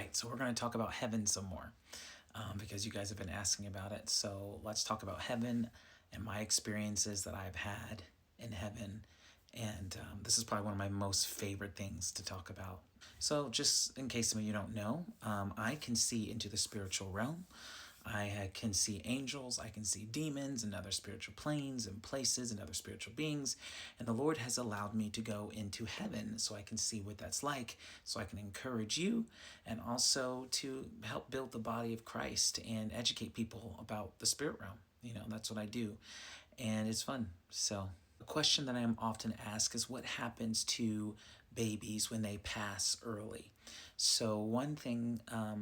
right, so we're going to talk about heaven some more because you guys have been asking about it. So let's talk about heaven and my experiences that I've had in heaven. And this is probably one of my most favorite things to talk about. So, just in case some of you don't know, I can see into the spiritual realm. I can see angels, I can see demons and other spiritual planes and places and other spiritual beings. And the Lord has allowed me to go into heaven so I can see what that's like, so I can encourage you and also to help build the body of Christ and educate people about the spirit realm. That's what I do. And it's fun. So, a question that I am often asked is what happens to babies when they pass early? So, one thing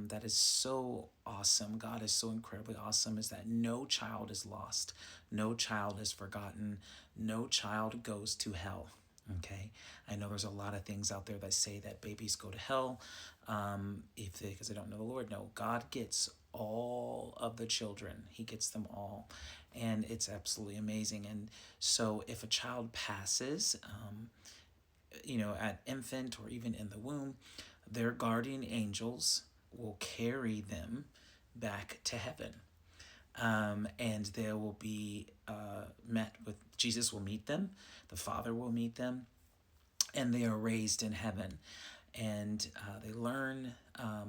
that is so awesome, God is so incredibly awesome, is that no child is lost, no child is forgotten, no child goes to hell. Okay, I know there's a lot of things out there that say that babies go to hell because they don't know the Lord. No, God gets all of the children. He gets them all, and it's absolutely amazing. And so, if a child passes, at infant or even in the womb, their guardian angels will carry them back to heaven. And they will be met with Jesus, will meet them, the Father will meet them, and they are raised in heaven. And they learn.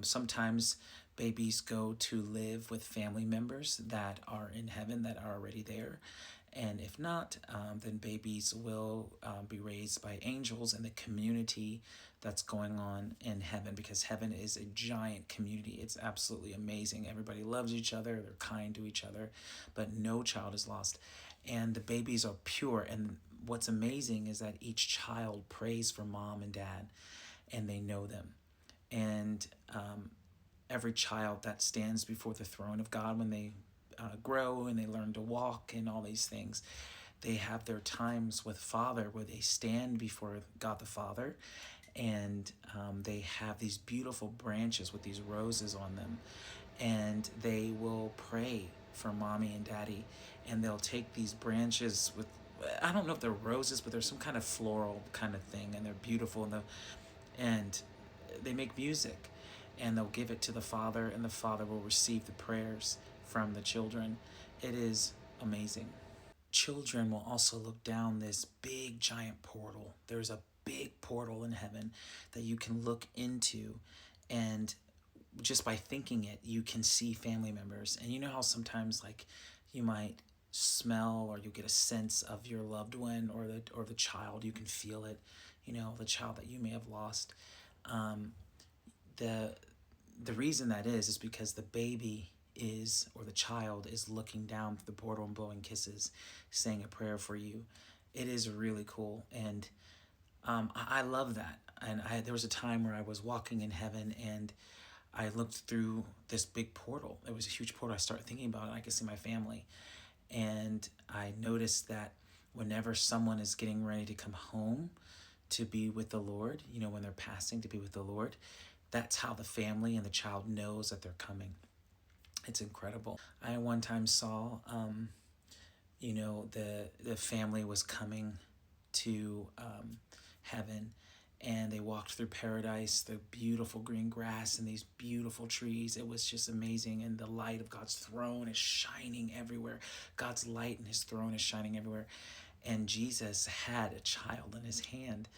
Sometimes babies go to live with family members that are in heaven that are already there. And if not, then babies will be raised by angels in the community that's going on in heaven, because heaven is a giant community. It's absolutely amazing. Everybody loves each other, they're kind to each other, but no child is lost. And the babies are pure. And what's amazing is that each child prays for mom and dad, and they know them. And every child that stands before the throne of God, when they grow and they learn to walk and all these things, they have their times with Father where they stand before God the Father, and they have these beautiful branches with these roses on them, and they will pray for mommy and daddy, and they'll take these branches with, I don't know if they're roses, but they're some kind of floral kind of thing, and they're beautiful, and they make music, and they'll give it to the Father, and the Father will receive the prayers from the children. It is amazing. Children will also look down this big giant portal. There's a big portal in heaven that you can look into, and just by thinking it, you can see family members. And you know how sometimes, like, you might smell or you get a sense of your loved one, or the child, you can feel it, the child that you may have lost. um, the the reason that is because the baby is, or the child is, looking down through the portal and blowing kisses, saying a prayer for you. It is really cool. And I love that. And there was a time where I was walking in heaven, and I looked through this big portal. It was a huge portal. I started thinking about it. I could see my family. And I noticed that whenever someone is getting ready to come home to be with the Lord, when they're passing to be with the Lord, that's how the family and the child knows that they're coming. It's incredible. I one time saw, the family was coming to heaven, and they walked through paradise, the beautiful green grass and these beautiful trees. It was just amazing, and the light of God's throne is shining everywhere. God's light and his throne is shining everywhere. And Jesus had a child in his hand,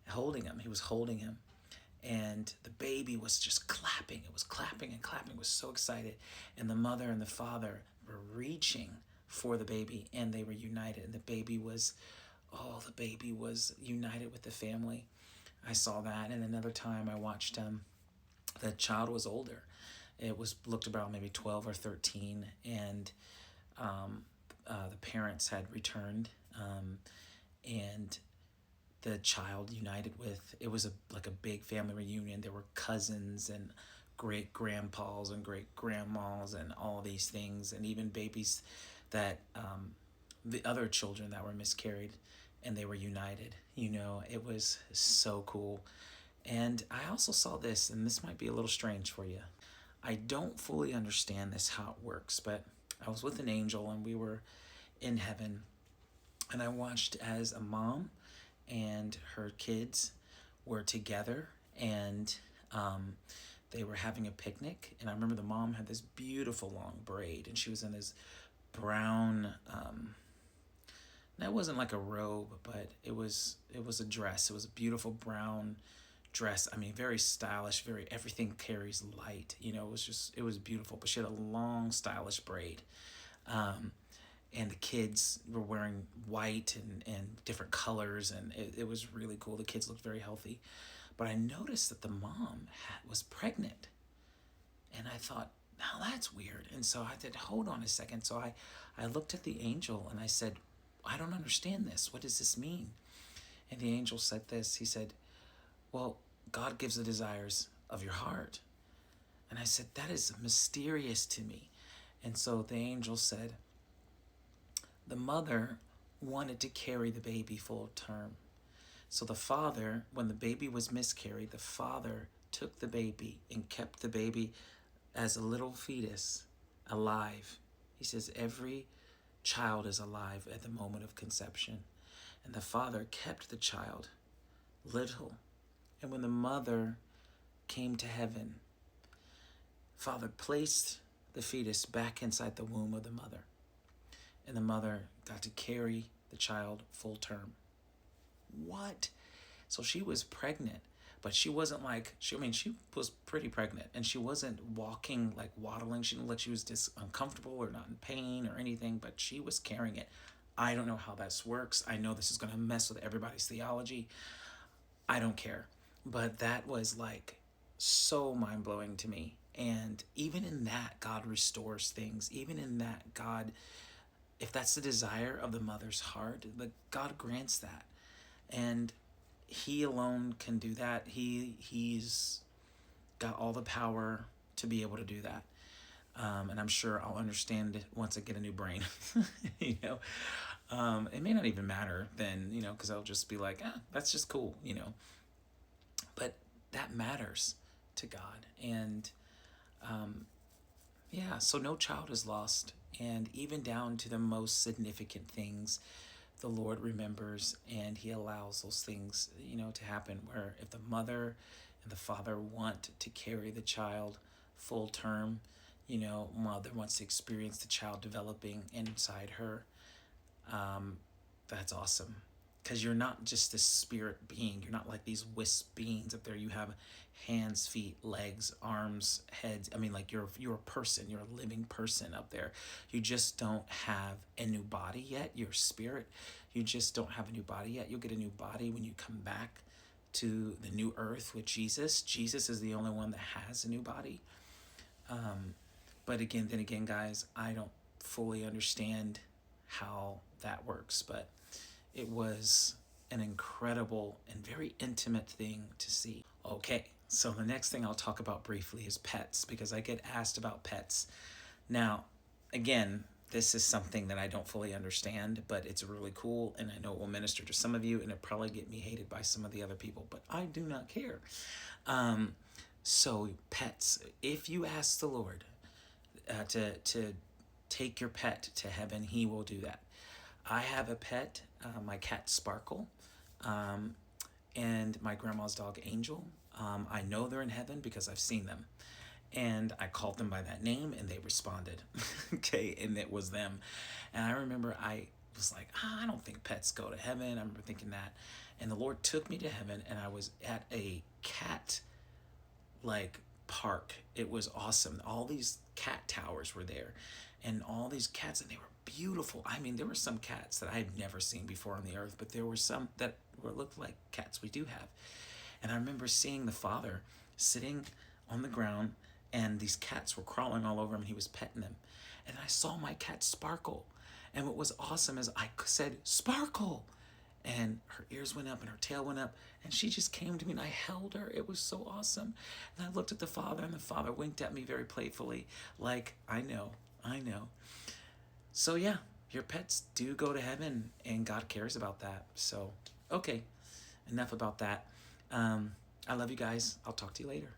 holding him. He was holding him, and the baby was just clapping. It was clapping and clapping. It was so excited. And the mother and the father were reaching for the baby, and they were united. And the baby was united with the family. I saw that. And another time I watched the child was older. It was looked about maybe 12 or 13, and the parents had returned, and the child united with, it was like a big family reunion. There were cousins and great grandpas and great grandmas and all these things, and even babies that the other children that were miscarried, and they were united. It was so cool. And I also saw this, and this might be a little strange for you. I don't fully understand this, how it works, but I was with an angel, and we were in heaven, and I watched as a mom and her kids were together, and they were having a picnic, and I remember the mom had this beautiful long braid, and she was in this brown, that wasn't like a robe, but it was a dress. It was a beautiful brown dress. I mean, very stylish, very, everything carries light. It was beautiful. But she had a long, stylish braid. Um, and the kids were wearing white and different colors, and it was really cool. The kids looked very healthy. But I noticed that the mom was pregnant. And I thought, now that's weird. And so I said, hold on a second. So I looked at the angel and I said, I don't understand this. What does this mean? And the angel said this. He said, well, God gives the desires of your heart. And I said, that is mysterious to me. And so the angel said, the mother wanted to carry the baby full term. So the father, when the baby was miscarried, the father took the baby and kept the baby as a little fetus alive. He says every child is alive at the moment of conception. And the father kept the child little. And when the mother came to heaven, Father placed the fetus back inside the womb of the mother. And the mother got to carry the child full term. What? So she was pregnant, but she wasn't like, she was pretty pregnant, and she wasn't walking, like waddling. She didn't look like she was uncomfortable or not in pain or anything, but she was carrying it. I don't know how this works. I know this is going to mess with everybody's theology. I don't care. But that was like so mind-blowing to me. And even in that, God restores things. Even in that, God, if that's the desire of the mother's heart, God grants that. And he alone can do that. He's got all the power to be able to do that. And I'm sure I'll understand it once I get a new brain. It may not even matter then, because I'll just be like, that's just cool, But that matters to God. And so no child is lost. And even down to the most significant things, the Lord remembers, and he allows those things, to happen, where if the mother and the father want to carry the child full term, mother wants to experience the child developing inside her, that's awesome. Because you're not just this spirit being. You're not like these wisp beings up there. You have hands, feet, legs, arms, heads. Like you're a person. You're a living person up there. You just don't have a new body yet. Your spirit. You just don't have a new body yet. You'll get a new body when you come back to the new earth with Jesus. Jesus is the only one that has a new body. But again, guys, I don't fully understand how that works, but it was an incredible and very intimate thing to see. Okay, so the next thing I'll talk about briefly is pets, because I get asked about pets. Now, again, this is something that I don't fully understand, but it's really cool, and I know it will minister to some of you, and it'll probably get me hated by some of the other people, but I do not care. So pets, if you ask the Lord to take your pet to heaven, he will do that. I have a pet, my cat Sparkle, and my grandma's dog Angel. I know they're in heaven because I've seen them. And I called them by that name and they responded. Okay, and it was them. And I remember I was like, I don't think pets go to heaven. I remember thinking that. And the Lord took me to heaven, and I was at a cat park. It was awesome. All these cat towers were there, and all these cats, and they were beautiful. There were some cats that I had never seen before on the earth, but there were some that looked like cats we do have. And I remember seeing the father sitting on the ground, and these cats were crawling all over him, and he was petting them. And I saw my cat Sparkle, and what was awesome is I said, Sparkle, and her ears went up and her tail went up, and she just came to me, and I held her. It was so awesome. And I looked at the father, and the father winked at me very playfully, like, I know. So yeah, your pets do go to heaven, and God cares about that. So, okay, enough about that. I love you guys. I'll talk to you later.